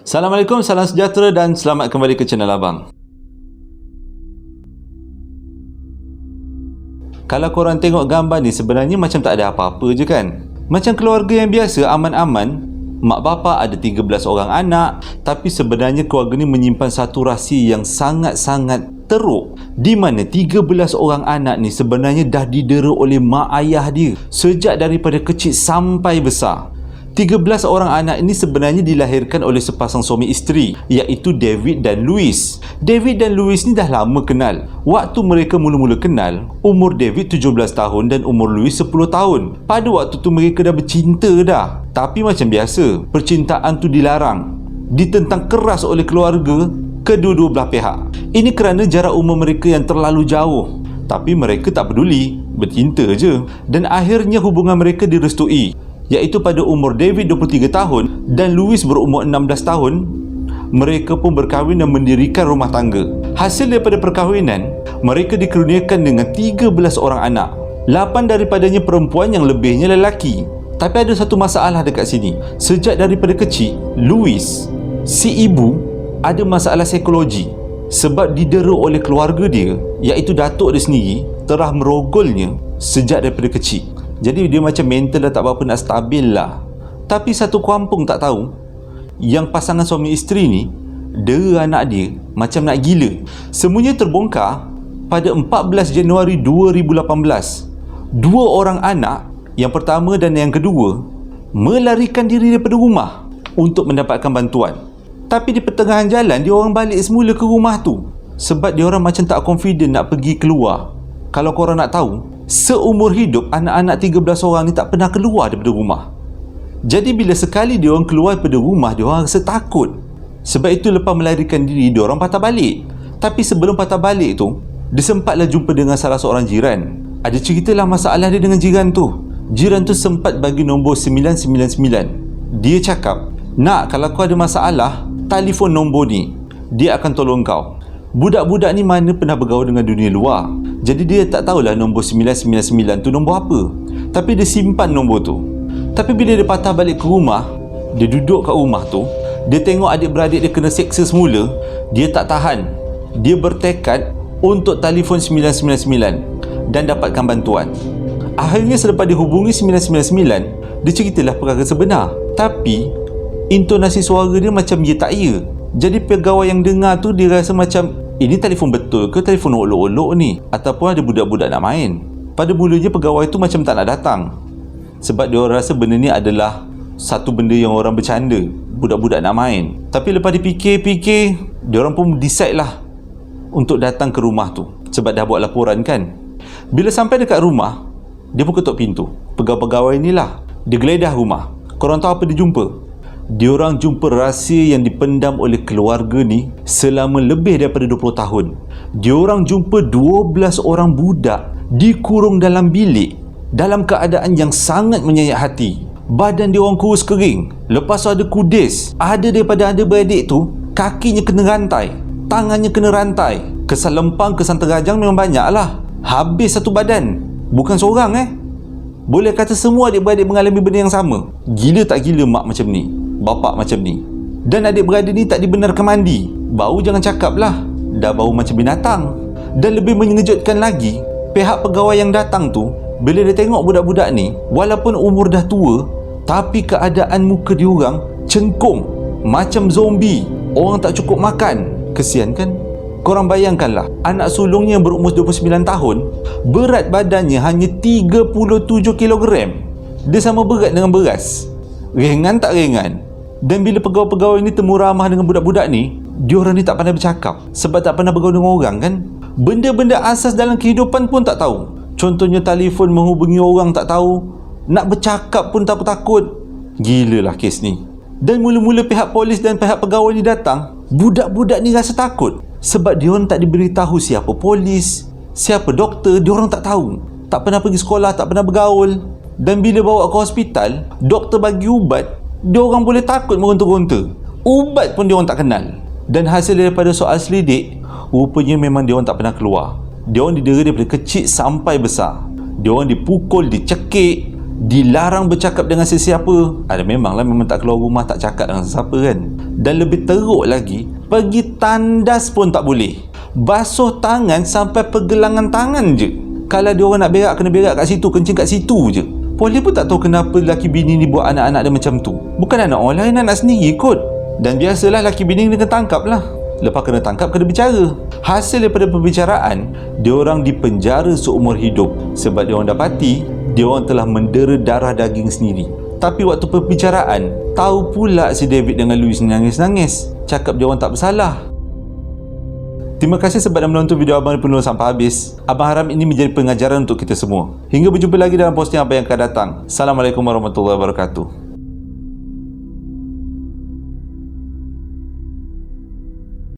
Assalamualaikum, salam sejahtera dan selamat kembali ke channel Abang. Kalau korang tengok gambar ni, sebenarnya macam tak ada apa-apa je kan? Macam keluarga yang biasa, aman-aman. Mak bapa ada 13 orang anak, tapi sebenarnya keluarga ni menyimpan satu rahsia yang sangat-sangat teruk, di mana 13 orang anak ni sebenarnya dah didera oleh mak ayah dia sejak daripada kecil sampai besar. 13 orang anak ini sebenarnya dilahirkan oleh sepasang suami isteri, iaitu David dan Louis. David dan Louis ni dah lama kenal. Waktu mereka mula-mula kenal, umur David 17 tahun dan umur Louis 10 tahun. Pada waktu tu mereka dah bercinta dah. Tapi macam biasa, percintaan tu dilarang, ditentang keras oleh keluarga kedua-dua belah pihak. Ini kerana jarak umur mereka yang terlalu jauh. Tapi mereka tak peduli, bercinta je. Dan akhirnya hubungan mereka direstui, iaitu pada umur David 23 tahun dan Louis berumur 16 tahun, mereka pun berkahwin dan mendirikan rumah tangga. Hasil daripada perkahwinan, mereka dikurniakan dengan 13 orang anak. 8 daripadanya perempuan, yang lebihnya lelaki. Tapi ada satu masalah dekat sini. Sejak daripada kecil, Louis, si ibu, ada masalah psikologi sebab didera oleh keluarga dia, iaitu datuk dia sendiri, telah merogolnya sejak daripada kecil. Jadi dia macam mental dah tak berapa nak stabil lah. Tapi satu kampung tak tahu, yang pasangan suami isteri ni dera anak dia macam nak gila. Semuanya terbongkar pada 14 Januari 2018. Dua orang anak, yang pertama dan yang kedua, melarikan diri daripada rumah untuk mendapatkan bantuan. Tapi di pertengahan jalan, dia orang balik semula ke rumah tu sebab dia orang macam tak confident nak pergi keluar. Kalau korang nak tahu, seumur hidup anak-anak 13 orang ni tak pernah keluar daripada rumah. Jadi bila sekali dia orang keluar daripada rumah, dia orang rasa takut. Sebab itu lepas melarikan diri, dia orang patah balik. Tapi sebelum patah balik tu, dia sempatlah jumpa dengan salah seorang jiran. Ada ceritalah masalah dia dengan jiran tu. Jiran tu sempat bagi nombor 999. Dia cakap, "Nak, kalau kau ada masalah, telefon nombor ni, dia akan tolong kau." Budak-budak ni mana pernah bergaul dengan dunia luar, jadi dia tak tahulah nombor 999 tu nombor apa. Tapi dia simpan nombor tu. Tapi bila dia patah balik ke rumah, dia duduk kat rumah tu, dia tengok adik-beradik dia kena seksa semula. Dia tak tahan. Dia bertekad untuk telefon 999 dan dapatkan bantuan. Akhirnya selepas dihubungi 999, dia ceritalah perkara sebenar. Tapi intonasi suara dia macam ya tak ya. Jadi pegawai yang dengar tu, dia rasa macam, ini telefon betul ke telefon olok-olok ni, ataupun ada budak-budak nak main. Pada mulanya pegawai tu macam tak nak datang, sebab dia orang rasa benda ni adalah satu benda yang orang bercanda, budak-budak nak main. Tapi lepas dipikir-fikir, dia orang pun decide lah untuk datang ke rumah tu, sebab dah buat laporan kan. Bila sampai dekat rumah, dia pun ketuk pintu. Pegawai-pegawai ni lah, dia geledah rumah. Korang tahu apa dia jumpa? Diorang jumpa rahsia yang dipendam oleh keluarga ni selama lebih daripada 20 tahun. Diorang jumpa 12 orang budak dikurung dalam bilik dalam keadaan yang sangat menyayat hati. Badan diorang kurus kering. Lepas tu ada kudis. Ada daripada adik-beradik tu, kakinya kena rantai, tangannya kena rantai. Kesan lempang, kesan terajang memang banyak lah. Habis satu badan. Bukan seorang Boleh kata semua adik-beradik mengalami benda yang sama. Gila tak gila mak macam ni, bapak macam ni. Dan adik-beradik ni tak dibenarkan mandi. Bau jangan cakap lah, dah bau macam binatang. Dan lebih mengejutkan lagi, pihak pegawai yang datang tu, bila dia tengok budak-budak ni, walaupun umur dah tua, tapi keadaan muka diorang cengkung, macam zombie. Orang tak cukup makan. Kesian kan? Korang bayangkanlah, anak sulungnya yang berumur 29 tahun, berat badannya hanya 37 kg. Dia sama berat dengan beras. Ringan tak ringan. Dan bila pegawai-pegawai ni temu ramah dengan budak-budak ni, diorang ni tak pandai bercakap sebab tak pernah bergaul dengan orang kan. Benda-benda asas dalam kehidupan pun tak tahu. Contohnya telefon, menghubungi orang tak tahu. Nak bercakap pun takut-takut. Gila lah kes ni. Dan mula-mula pihak polis dan pihak pegawai ni datang, budak-budak ni rasa takut sebab diorang tak diberitahu siapa polis, siapa doktor. Diorang tak tahu, tak pernah pergi sekolah, tak pernah bergaul. Dan bila bawa ke hospital, doktor bagi ubat, diorang boleh takut meronta-ronta. Ubat pun diorang tak kenal. Dan hasil daripada soal selidik, rupanya memang diorang tak pernah keluar. Diorang didera daripada kecil sampai besar. Diorang dipukul, dicekik, dilarang bercakap dengan sesiapa. Memang tak keluar rumah, tak cakap dengan sesiapa kan. Dan lebih teruk lagi, pergi tandas pun tak boleh. Basuh tangan sampai pergelangan tangan je. Kalau dia orang nak berak, kena berak kat situ, kencing kat situ je. Polis pun tak tahu kenapa laki bini ni buat anak-anak dia macam tu. Bukan anak orang lain, anak sendiri kot. Dan biasalah laki bini ni kena tangkap lah. Lepas kena tangkap, kena bicara. Hasil daripada perbicaraan, dia orang dipenjara seumur hidup. Sebab dia orang dapati dia orang telah mendera darah daging sendiri. Tapi waktu perbicaraan, tahu pula si David dengan Louis nangis-nangis, cakap dia orang tak bersalah. Terima kasih sebab dah menonton video abang penuh sampai habis. Abang harap ini menjadi pengajaran untuk kita semua. Hingga berjumpa lagi dalam posting abang yang akan datang. Assalamualaikum warahmatullahi wabarakatuh.